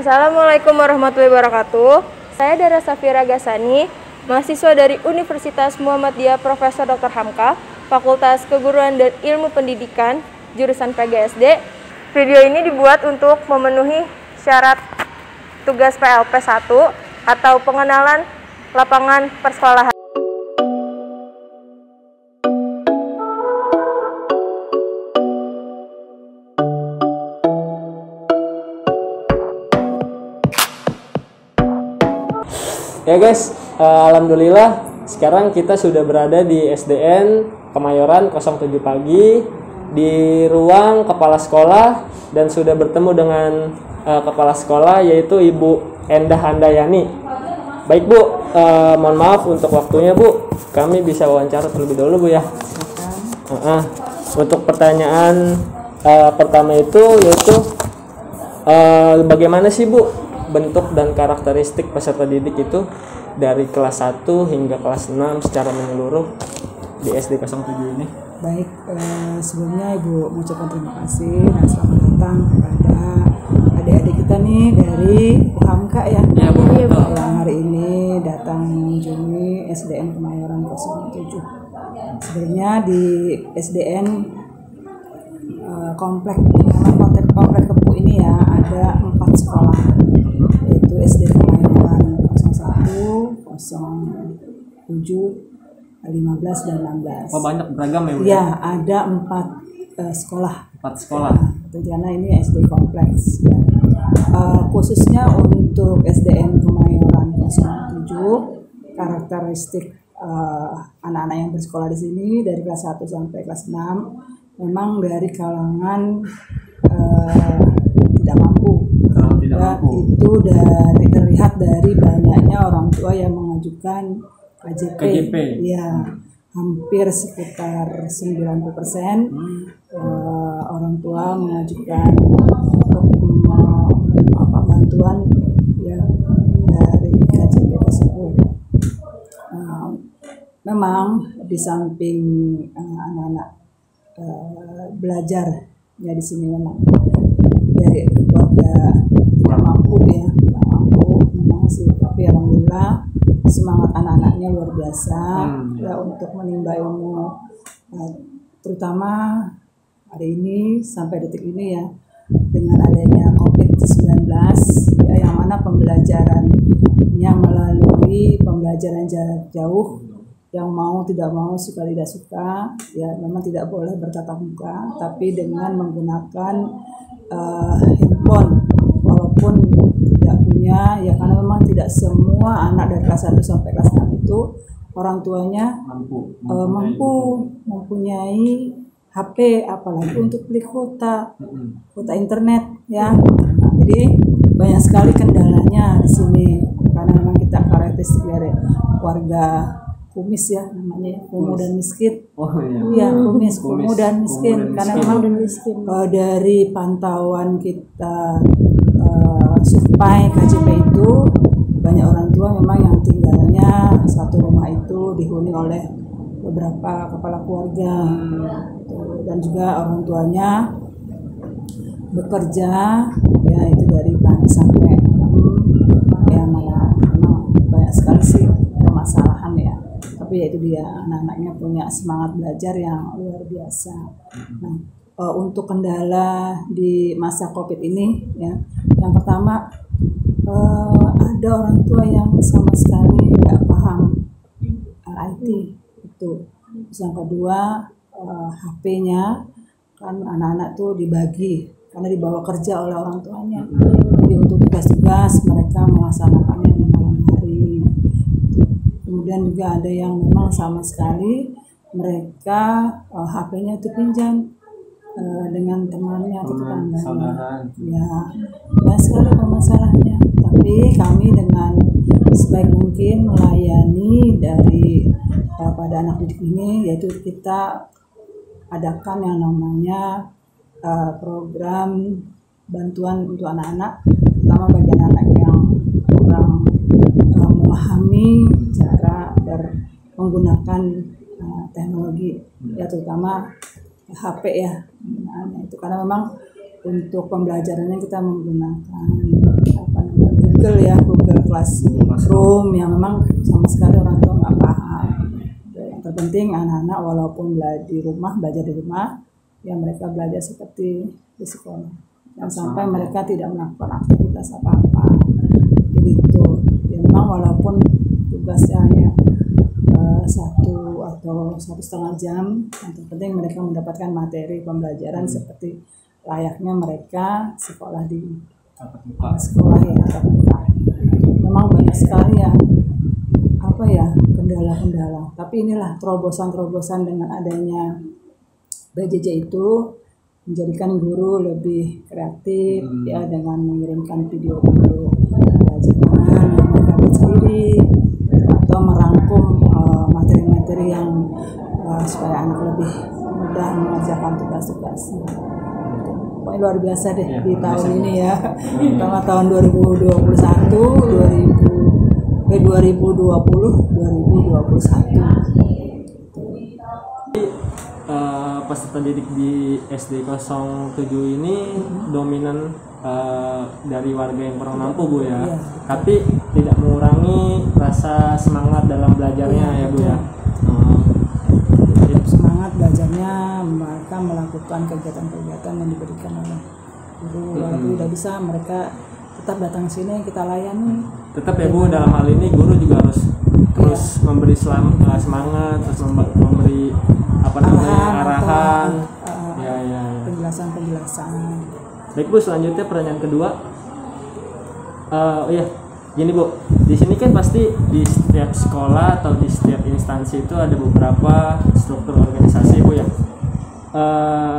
Assalamualaikum warahmatullahi wabarakatuh. Saya Dara Safira Gasani, mahasiswa dari Universitas Muhammadiyah Profesor Dr. Hamka, Fakultas Keguruan dan Ilmu Pendidikan, jurusan PGSD. Video ini dibuat untuk memenuhi syarat tugas PLP 1 atau pengenalan lapangan persekolahan. Ya guys, alhamdulillah sekarang kita sudah berada di SDN Kemayoran 07 pagi di ruang kepala sekolah dan sudah bertemu dengan kepala sekolah yaitu Ibu Endah Handayani. Baik Bu, mohon maaf untuk waktunya Bu, kami bisa wawancara terlebih dahulu Bu ya. Untuk pertanyaan pertama itu yaitu bagaimana sih Bu bentuk dan karakteristik peserta didik itu dari kelas 1 hingga kelas 6 secara menyeluruh di SD 07 ini? Baik, sebelumnya Ibu mengucapkan terima kasih dan selamat datang kepada adik-adik kita nih dari Hamka ya, yang hari ini datang mengunjungi SDN Kemayoran 07. Sebenarnya di SDN komplek Kepu ini ya ada 4 sekolah, yaitu SD Kemayoran 01, 07, 15 dan 16. Oh, banyak beragam ya Bu? Ya, ada 4 sekolah. 4 sekolah. Karena ini SD kompleks ya. Khususnya untuk SDN Kemayoran 07, karakteristik anak-anak yang bersekolah di sini dari kelas 1 sampai kelas 6 memang dari kalangan tidak mampu. Itu dari terlihat dari banyaknya orang tua yang mengajukan KJP. Ya, hampir sekitar 90% orang tua mengajukan bantuan ya dari KJP tersebut. Memang di samping anak-anak belajar ya di sini memang dari keluarga tidak mampu memang sih, tapi alhamdulillah semangat anak-anaknya luar biasa ya untuk menimba ilmu, terutama hari ini sampai detik ini ya dengan adanya COVID-19 ya, yang mana pembelajarannya melalui pembelajaran jarak jauh, yang mau tidak mau, suka tidak suka ya memang tidak boleh bertatap muka, tapi dengan menggunakan handphone walaupun tidak punya ya, karena memang tidak semua anak dari kelas 1 sampai kelas 6 itu orang tuanya mempunyai HP, apalagi untuk beli kuota internet ya. Jadi banyak sekali kendalanya di sini karena memang kita karakteristik dari warga kumis ya, namanya kumuh dan miskin. Kumuh dan miskin. Karena memang dari pantauan kita survei KJP itu banyak orang tua memang yang tinggalnya satu rumah itu dihuni oleh beberapa kepala keluarga dan juga orang tuanya bekerja ya itu dari pagi sampai malam ya, malah memang banyak sekali sih permasalahan ya. Tapi ya itu dia, anak-anaknya punya semangat belajar yang luar biasa. Nah, untuk kendala di masa COVID ini ya, yang pertama ada orang tua yang sama sekali nggak paham IT itu. Terus yang kedua HP-nya kan anak-anak tuh dibagi karena dibawa kerja oleh orang tuanya. Jadi untuk tugas-tugas mereka melaksanakannya di malam hari. Kemudian juga ada yang memang sama sekali mereka HP-nya itu pinjam dengan temannya atau tetangganya. Ya, banyak sekali permasalahannya. Tapi kami dengan sebaik mungkin melayani dari pada anak didik ini, yaitu kita adakan yang namanya program bantuan untuk anak-anak, terutama bagi anak-anak yang kurang memahami cara menggunakan teknologi ya, terutama HP ya. Itu karena memang untuk pembelajarannya kita menggunakan Google ya, Google Classroom yang memang sama sekali orang tua nggak paham. Yang terpenting anak-anak walaupun belajar di rumah, ya mereka belajar seperti di sekolah. Dan sampai mereka tidak melakukan aktivitas apa-apa. Begitu. Ya memang walaupun tugasnya hanya 1 atau 1,5 jam, yang terpenting mereka mendapatkan materi pembelajaran seperti layaknya mereka sekolah di sekolah yang tatap muka. Memang banyak sekali ya kendala-kendala. Tapi inilah terobosan-terobosan dengan adanya BJJ itu menjadikan guru lebih kreatif ya, dengan mengirimkan video-video pelajaran yang mereka buat sendiri atau merangkum materi-materi yang supaya anak lebih mudah mengerjakan tugas-tugasnya. Pokoknya luar biasa deh di tahun ini ya. Pertama tahun 2021. Peserta didik di SD 07 ini dominan dari warga yang kurang mampu Bu ya. Tapi tidak mengurangi rasa semangat dalam belajarnya ya Bu ya. Tetap semangat belajarnya, mereka melakukan kegiatan-kegiatan yang diberikan oleh guru. Walaupun tidak bisa, mereka tetap datang sini, kita layani. Tetap ya Bu, dalam hal ini guru juga harus terus memberi semangat, terus memberi arahan, penjelasan. Baik Bu, selanjutnya pertanyaan kedua. Gini Bu, di sini kan pasti di setiap sekolah atau di setiap instansi itu ada beberapa struktur organisasi Bu ya.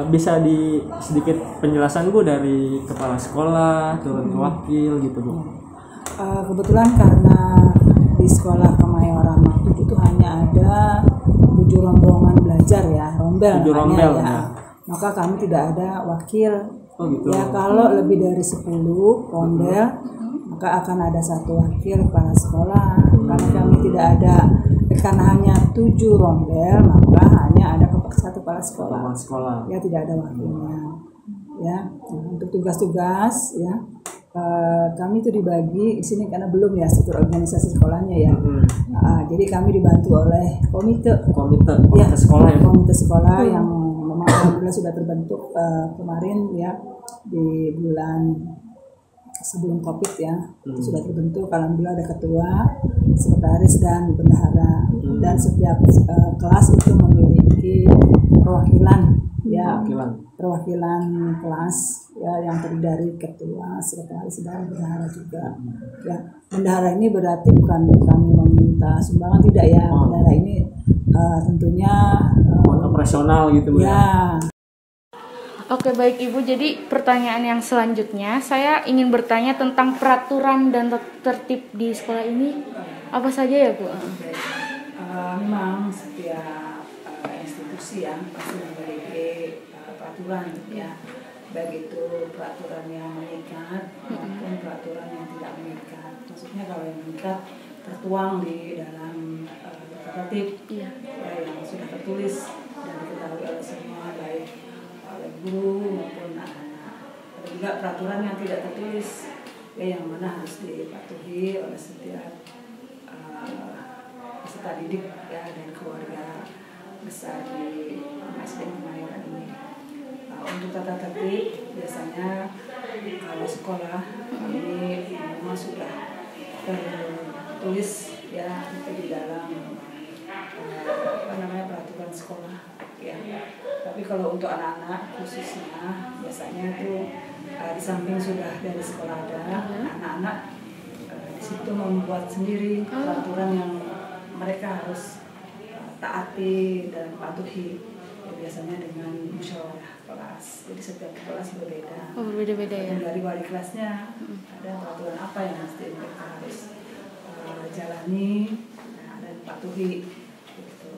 Bisa di sedikit penjelasan Bu dari kepala sekolah turun ke wakil gitu Bu. Kebetulan karena di sekolah Kemayoran Maktuk itu hanya ada 7 rombongan belajar ya, rombel ya. Maka kami tidak ada wakil. Oh gitu. Ya kalau lebih dari 10 rombel, maka akan ada 1 wakil kepala sekolah. Karena kami tidak ada, karena hanya 7 rombel, maka hanya ada 1 kepala sekolah. Ya tidak ada wakilnya. Ya, untuk tugas-tugas ya. Kami itu dibagi di sini karena belum ya struktur organisasi sekolahnya ya. Jadi kami dibantu oleh komite sekolah ya. Komite sekolah yang memang alhamdulillah sudah terbentuk kemarin ya, di bulan sebelum Covid ya. Itu sudah terbentuk, alhamdulillah ada ketua, sekretaris dan bendahara. Dan setiap kelas itu memiliki perwakilan kelas ya, yang terdiri dari ketua, sekretaris dan bendahara juga. Ya, bendahara ini berarti bukan kami meminta sumbangan, tidak ya. Bendahara ini tentunya operasional gitu Bu ya. Oke baik Ibu, jadi pertanyaan yang selanjutnya saya ingin bertanya tentang peraturan dan tertib di sekolah ini apa saja ya Bu? Memang setiap institusi ya pasti memiliki peraturan ya, baik itu peraturan yang mengikat maupun peraturan yang tidak mengikat. Maksudnya kalau yang mengikat tertuang di dalam tertib ya, yang sudah tertulis dan diketahui oleh semua, baik oleh guru maupun anak-anak. Ada juga peraturan yang tidak tertulis ya, yang mana harus dipatuhi oleh setiap peserta didik ya, dan keluarga besar di SD Kemayoran ini. Untuk tata tertib biasanya kalau sekolah kami memang sudah tertulis ya itu di dalam peraturan sekolah ya. Tapi kalau untuk anak-anak khususnya biasanya itu di samping sudah dari sekolah ada, anak-anak di situ membuat sendiri peraturan yang mereka harus taati dan patuhi ya, biasanya dengan musyawarah kelas. Jadi setiap kelas berbeda. Berbeda-beda ya. Dari wali kelasnya ada peraturan apa yang mereka harus jalani dan patuhi. Gitu.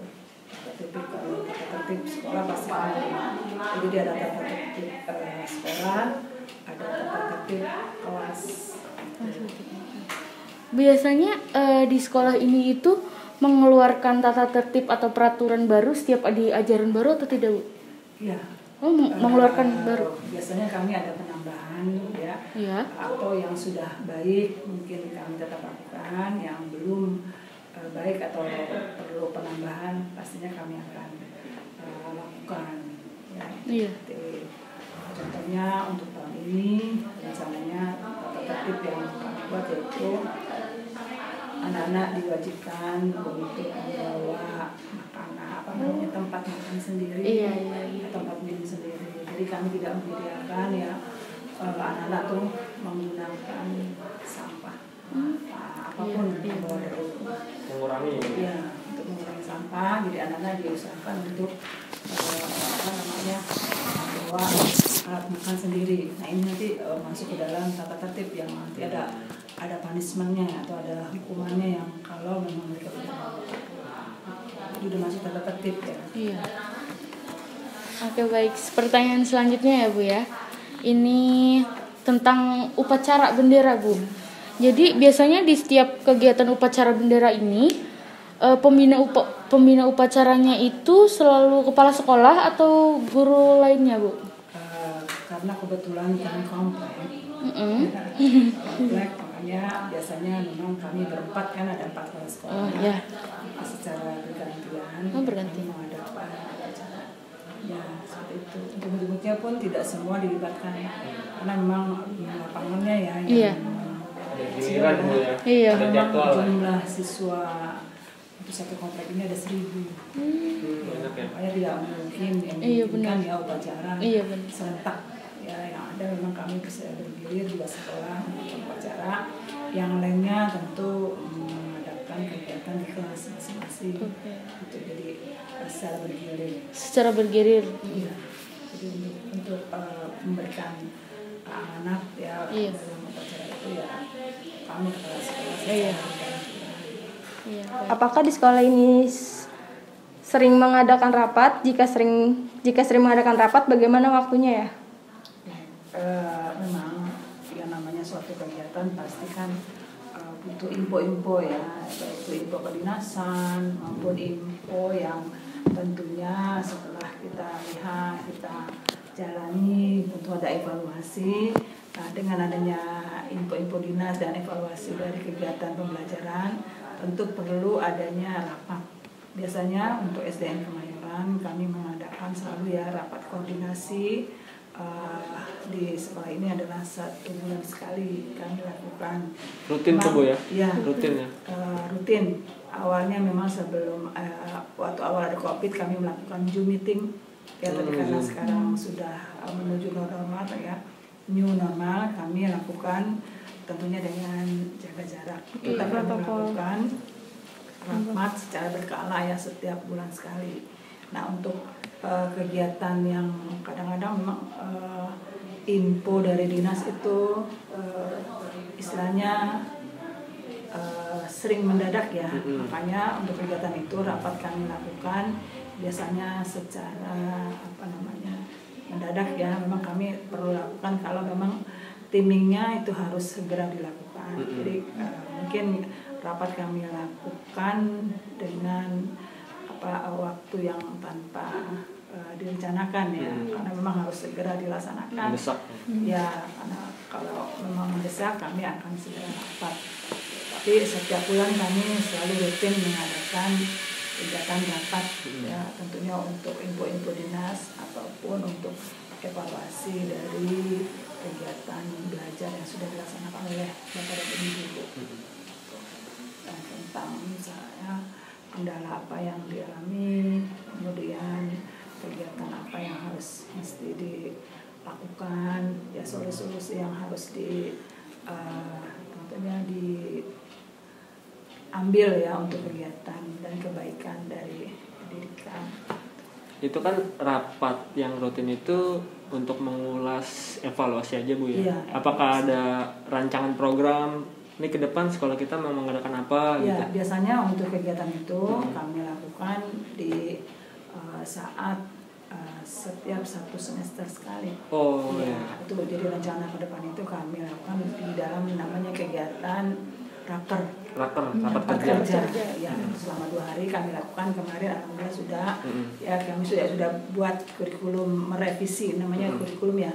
Kalau tata tertib sekolah pasti ada. Jadi ada tata tertib sekolah, ada tata tertib kelas. Biasanya di sekolah ini itu mengeluarkan tata tertib atau peraturan baru setiap di ajaran baru atau tidak Bu? Iya, Oh, mengeluarkan baru. Biasanya kami ada penambahan ya, Iya. atau yang sudah baik mungkin kami tetap lakukan, yang belum baik atau perlu penambahan pastinya kami akan lakukan ya. Iya. Jadi, contohnya untuk tahun ini rencananya tata tertib yang kami buat yaitu anak-anak diwajibkan untuk membawa makanan tempat makan sendiri, Iya. tempat minum sendiri. Jadi kami tidak menyediakan ya anak-anak tuh menggunakan sampah apapun membawa dari rumah. Mengurangi. Ya, untuk mengurangi sampah. Jadi anak-anak diusahakan untuk membawa alat makan sendiri. Nah ini nanti masuk ke dalam tata tertib yang nanti ada punishment-nya atau ada hukumannya yang kalau memang mereka tidak. Jadi udah masuk tata tertib ya. Iya. Oke, baik. Pertanyaan selanjutnya ya Bu ya. Ini tentang upacara bendera Bu. Jadi biasanya di setiap kegiatan upacara bendera ini pembina upacaranya itu selalu kepala sekolah atau guru lainnya Bu? Karena kebetulan kami komplek, makanya biasanya memang kami berempat kan ada 4 kepala sekolah. Oh ya. Secara bergantian. Bergantian. Mengadakan acara. Ya seperti itu. Untuk bentuknya pun tidak semua dilibatkan karena memang lapangannya ya. Iya. Giliran Bu ya. Iya. Ada jadwal. Jumlah siswa untuk satu komplek ini ada 1.000. Banyak ya. Makanya tidak mungkin yang Iya, benar. ya upacara serentak. Ya yang ada memang kami bisa bergilir juga sekolah untuk upacara. Yang lainnya tentu mengadakan kegiatan di kelas masing-masing. Gitu, jadi secara bergilir. Iya. Jadi untuk memberikan amanat ya dalam upacara itu ya kami kepala sekolah. Iya. Apakah di sekolah ini sering mengadakan rapat? Jika sering mengadakan rapat, bagaimana waktunya ya? Memang yang namanya suatu kegiatan pasti kan butuh info-info ya, baik itu info kedinasan maupun info yang tentunya setelah kita lihat, kita jalani tentu ada evaluasi. Nah dengan adanya info-info dinas dan evaluasi dari kegiatan pembelajaran tentu perlu adanya rapat. Biasanya untuk SDN Kemayoran kami mengadakan selalu ya rapat koordinasi. Di sekolah ini adalah 1 bulan sekali kami lakukan. Rutin tuh Bu ya? Iya. Rutin ya? Rutin. Awalnya memang sebelum waktu awal ada COVID kami melakukan Zoom meeting. Ya, tapi karena sekarang sudah menuju normal ya, new normal, kami lakukan tentunya dengan jaga jarak. Kita melakukan rapat secara berkala ya setiap bulan sekali. Nah untuk kegiatan yang kadang-kadang memang info dari dinas itu istilahnya sering mendadak ya. Makanya untuk kegiatan itu rapat kami lakukan biasanya secara mendadak ya. Memang kami perlu lakukan kalau memang timingnya itu harus segera dilakukan. Jadi mungkin rapat kami lakukan dengan waktu yang tanpa direncanakan ya, karena memang harus segera dilaksanakan. Mendesak. Ya, karena kalau memang mendesak kami akan segera rapat. Tapi setiap bulan kami selalu rutin mengadakan kegiatan rapat ya, tentunya untuk info-info dinas ataupun untuk evaluasi dari kegiatan belajar yang sudah dilaksanakan oleh Bapak dan Ibu. Dan tentang misalnya kendala apa yang dialami, kemudian kegiatan apa yang harus mesti dilakukan, ya solusi-solusi yang harus tentunya diambil ya untuk kegiatan dan kebaikan dari pendidikan. Itu kan rapat yang rutin itu untuk mengulas evaluasi aja Bu ya? Iya, apakah ada rancangan program ini ke depan sekolah kita mau mengadakan apa ya, gitu? Biasanya untuk kegiatan itu kami lakukan di saat setiap 1 semester sekali. Oh ya, ya. Itu jadi rencana ke depan itu kami lakukan di dalam namanya kegiatan raker. rapat kerja. Ya, selama 2 hari kami lakukan. Kemarin alhamdulillah sudah ya, kami sudah buat kurikulum, merevisi namanya kurikulum ya.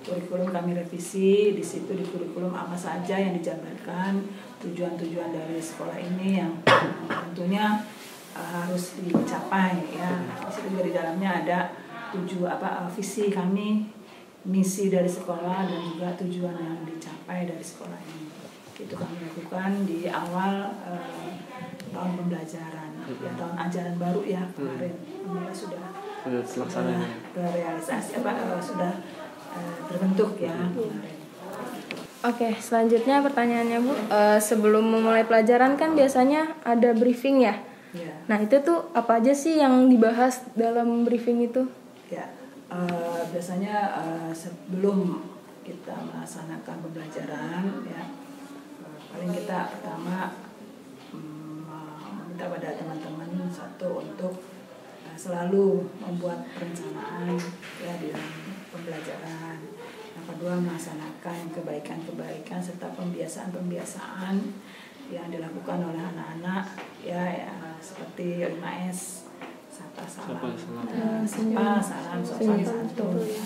Kurikulum kami revisi, di situ di kurikulum apa saja yang dijabarkan, tujuan-tujuan dari sekolah ini yang tentunya harus dicapai ya. Di situ juga di dalamnya ada visi kami, misi dari sekolah, dan juga tujuan yang dicapai dari sekolah ini. Itu kami lakukan di awal tahun pembelajaran, ya tahun ajaran baru ya kemarin. Alhamdulillah sudah terrealisasi, sudah terbentuk ya kemarin. Oke, selanjutnya pertanyaannya Bu, sebelum memulai pelajaran kan biasanya ada briefing ya? Ya. Nah itu tuh apa aja sih yang dibahas dalam briefing itu? Ya, biasanya sebelum kita melaksanakan pembelajaran ya, paling kita pertama meminta pada teman-teman satu untuk selalu membuat perencanaan ya di dalam pembelajaran. Yang kedua, melaksanakan kebaikan-kebaikan serta pembiasaan-pembiasaan yang dilakukan oleh anak-anak ya seperti 5S, sapa salam, sopan santun ya.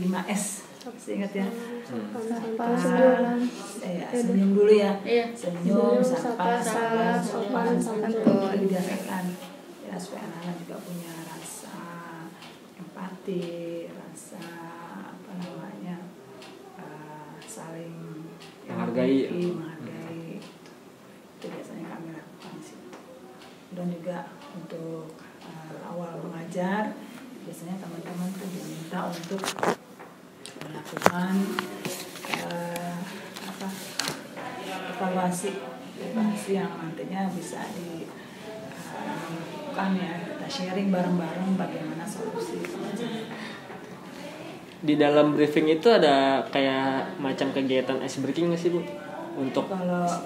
5S ingat ya. Senyum dulu ya. Senyum, sapa, salam, sopan, santun. Dibiasakan ya supaya anak-anak juga punya rasa empati, rasa saling menghargai. Itu biasanya kami lakukan sih. Dan juga untuk awal mengajar biasanya teman-teman tuh diminta untuk melakukan evaluasi yang nantinya bisa dilakukan ya, kita sharing bareng-bareng bagaimana solusi pelajaran. Di dalam briefing itu ada kayak macam kegiatan ice breaking nggak sih Bu? Untuk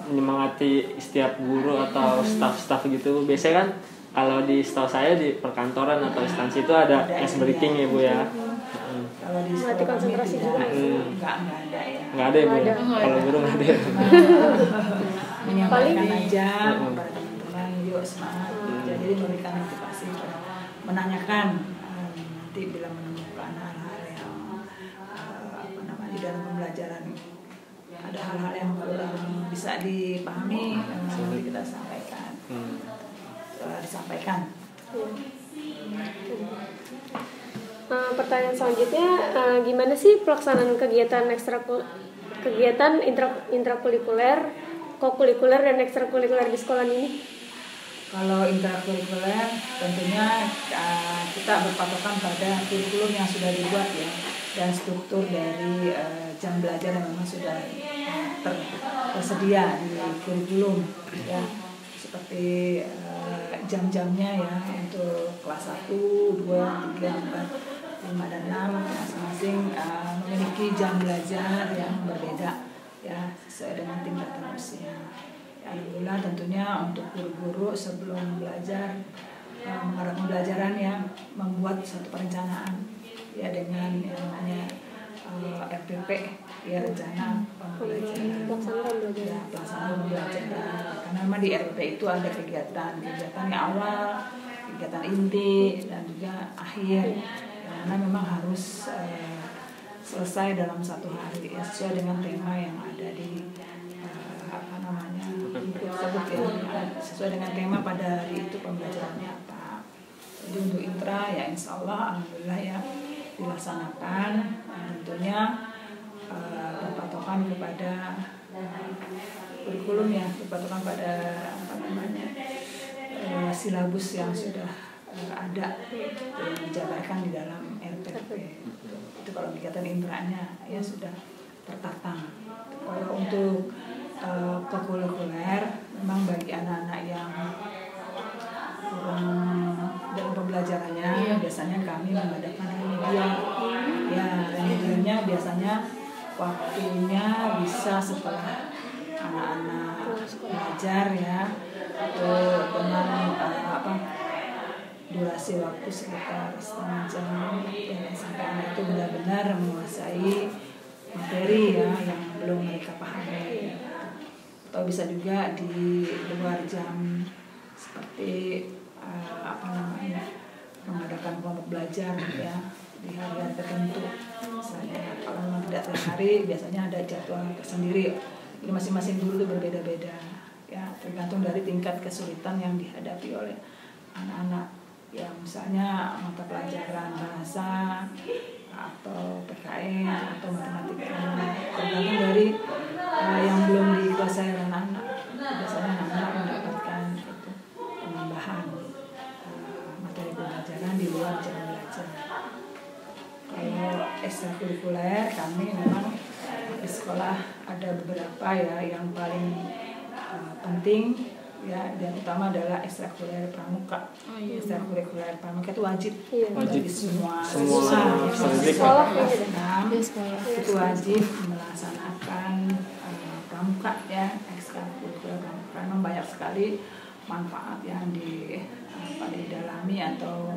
menyemangati setiap guru atau staff-staff gitu. Biasanya kan kalau di setahu saya di perkantoran atau instansi itu ada ice breaking ya Bu ya. Kalau di sekolah kami tidak, nggak ada ya. Nggak ada ya Bu ya? Kalau guru nggak ada. Menyampaikan aja kepada teman-teman, yuk semangat. Jadi memberikan motivasi, menanyakan nanti bila menemukan hal-hal yang di dalam pembelajaran ada hal-hal yang kurang bisa dipahami, nanti kita sampaikan. Disampaikan. Pertanyaan selanjutnya, gimana sih pelaksanaan kegiatan intrakurikuler, kokurikuler dan ekstrakurikuler di sekolah ini? Kalau intrakurikuler tentunya kita berpatokan pada kurikulum yang sudah dibuat ya, dan struktur dari jam belajar yang memang sudah tersedia di kurikulum ya, seperti jam-jamnya ya untuk kelas 1, 2, 3, 4, 5, dan 6 masing-masing memiliki jam belajar yang berbeda ya sesuai dengan tingkatan usia. Alhamdulillah tentunya untuk guru-guru sebelum belajar mengarah pembelajaran ya membuat suatu perencanaan ya dengan yang namanya RPP ya, rencana pembelajaran, pelaksanaan pembelajaran. Karena memang di RPP itu ada kegiatan yang awal, kegiatan inti, dan juga akhir. Karena memang harus selesai dalam 1 hari ya, sesuai dengan tema yang ada di tersebut ya, sesuai dengan tema pada hari itu pembelajarannya apa. Jadi untuk intra ya insya Allah alhamdulillah ya dilaksanakan, tentunya berpatokan kepada kurikulum ya, berpatokan pada silabus yang sudah ada yang dijabarkan di dalam RPP. Itu kalau kegiatan intranya ya sudah tertata. Kalau untuk kokurikuler memang bagi anak-anak yang kurang dalam pembelajarannya biasanya kami mengadakan remedial ya, remedialnya biasanya waktunya bisa setelah anak-anak belajar ya, atau dengan durasi waktu sekitar setengah jam ya, sampai anak itu benar-benar menguasai materi ya yang belum mereka pahami. atau bisa juga di luar jam seperti mengadakan kelompok belajar ya di hari-hari tertentu. Misalnya kalau memang tidak tiap hari, biasanya ada jadwal tersendiri. Jadi masing-masing guru itu berbeda-beda ya, tergantung dari tingkat kesulitan yang dihadapi oleh anak-anak. Ya misalnya mata pelajaran bahasa atau PKN atau matematika, tergantung dari yang belum dikuasai oleh anak-anak. Biasanya anak-anak mendapatkan itu penambahan materi pelajaran di luar jam belajar. Kalau ekstrakurikuler kami memang di sekolah ada beberapa ya yang paling penting ya, dan utama adalah ekstrakurikuler pramuka. Ekstrakurikuler pramuka itu wajib bagi semua sekolah itu wajib melaksanakan pramuka ya, ekstrakurikuler pramuka. Memang banyak sekali manfaat yang didalami atau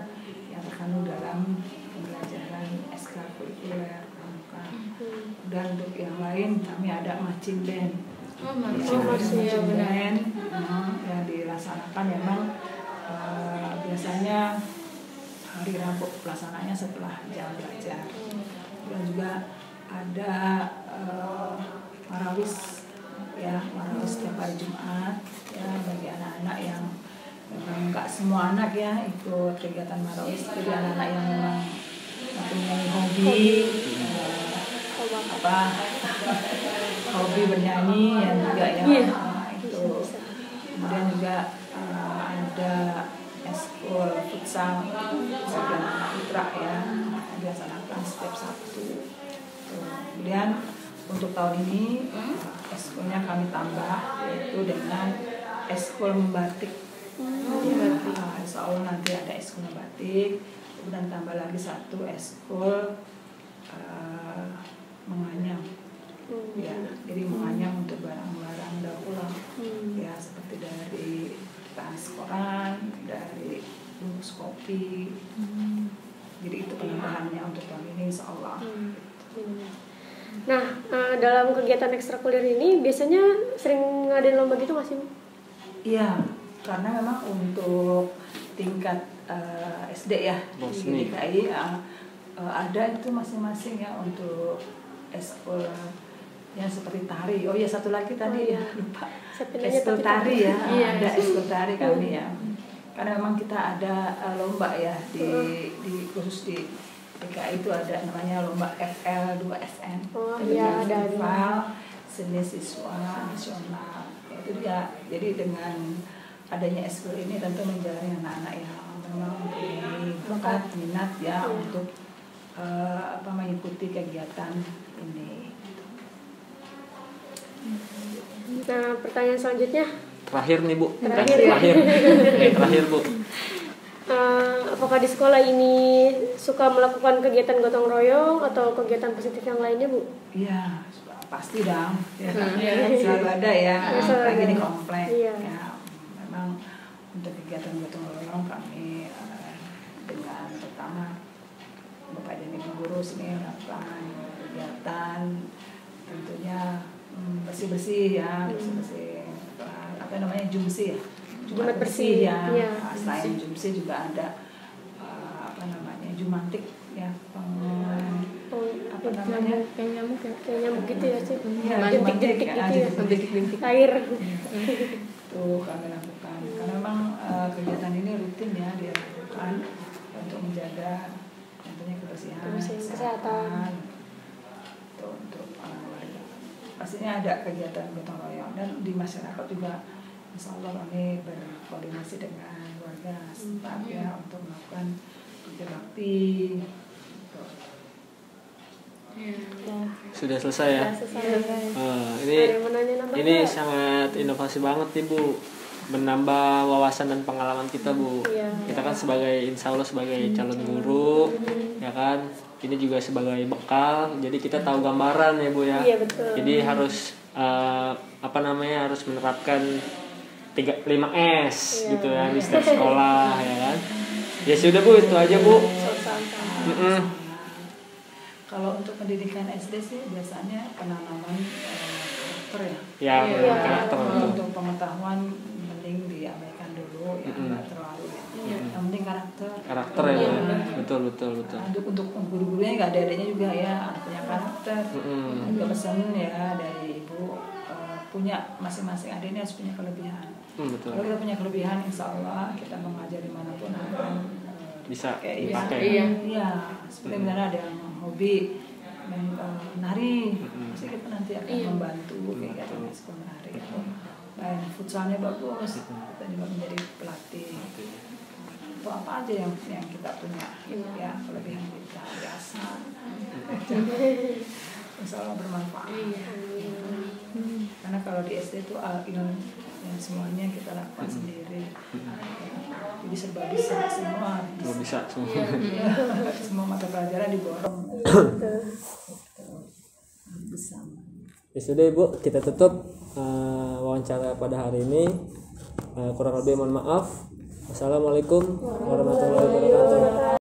yang terkandung dalam pembelajaran ekstrakurikuler pramuka. Dan untuk yang lain kami ada marching band. Marching band yang dilaksanakan memang biasanya hari Rabu pelaksananya setelah jam belajar. Dan juga ada marawis ya, marawis setiap hari Jumat ya, bagi anak-anak yang memang nggak semua anak ya ikut kegiatan marawis. Jadi anak-anak yang memang mempunyai hobi bernyanyi yang juga ya itu. Kemudian juga ada eskul futsal dan anak putra ya, dilaksanakan setiap Sabtu. Kemudian untuk tahun ini eskulnya kami tambah, yaitu dengan eskul membatik. Insya Allah nanti ada eskul membatik, kemudian tambah lagi satu eskul menganyam. Ya, jadi menganyam untuk barang-barang daur ulang ya, seperti dari tas koran, dari bungkus kopi. Jadi itu penambahannya untuk tahun ini insya Allah. Nah, dalam kegiatan ekstrakurikuler ini biasanya sering ngadain lomba gitu nggak sih? Iya, karena memang untuk tingkat SD ya di DKI ada itu masing-masing ya untuk eskul yang seperti tari. Oh ya, satu lagi tadi lupa. Eskul tari ya, ada eskul tari kami ya. Karena memang kita ada lomba ya di khusus di DKI itu ada namanya lomba FL 2SN. Ada festival seni siswa nasional. Itu dia. Jadi dengan adanya eskul ini tentu menjaring anak-anak yang memang mempunyai bakat minat ya untuk mengikuti kegiatan ini. Nah, pertanyaan selanjutnya. Terakhir nih Bu. Terakhir Bu. Apakah di sekolah ini suka melakukan kegiatan gotong royong atau kegiatan positif yang lainnya, Bu? Iya, pasti dong. Selalu ada ya, apalagi di komplek. Ya, memang untuk kegiatan gotong royong kami dengan pertama Bapak dan Ibu guru sini melakukan kegiatan tentunya bersih-bersih ya, jumsi ya, Jumat bersih ya. Selain jumsi juga ada jumantik ya, kayak nyamuk gitu ya sih, bintik air. Tuh kami lakukan karena memang kegiatan ini rutin ya dilakukan untuk menjaga tentunya kebersihan, kesehatan. Untuk warga pastinya ada kegiatan gotong royong, dan di masyarakat juga insya Allah kami berkoordinasi dengan warga setempat ya untuk melakukan kerja bakti. Sudah selesai ya. Ini sangat inovasi banget nih Bu, menambah wawasan dan pengalaman kita Bu. Kita kan insya Allah sebagai calon guru ya kan, ini juga sebagai bekal, jadi kita tahu gambaran ya Bu ya. Iya, betul. Jadi harus harus menerapkan 5S gitu ya di setiap sekolah ya kan. Ya sudah Bu, itu aja Bu. Kalau untuk pendidikan SD sih biasanya penanaman karakter ya. Ya, karakter Kalau betul. untuk pengetahuan mending diabaikan dulu ya, nggak terlalu ya. Yang penting karakter. Karakter ya, betul. Untuk guru-gurunya nggak ada adanya juga ya, anak punya karakter. Juga pesan ya dari ibu, punya masing-masing adik ini harus punya kelebihan. Betul. Kalau kita punya kelebihan, insya Allah kita mengajar dimanapun akan Bisa kayak dipakai. Iya, seperti misalnya ada yang hobi menari, pasti kita nanti akan membantu kegiatan ekskul menari itu. Dan futsalnya bagus, kita juga menjadi pelatih. Itu apa aja yang kita punya, ya kelebihan kita biasa. Insya Allah bermanfaat. Karena kalau di SD itu ilmu yang semuanya kita lakukan sendiri. Jadi serba bisa semua. Bisa semua. Semua mata pelajaran diborong. Bersama. Ya sudah Ibu, kita tutup wawancara pada hari ini. Kurang lebih mohon maaf. Wassalamualaikum warahmatullahi wabarakatuh.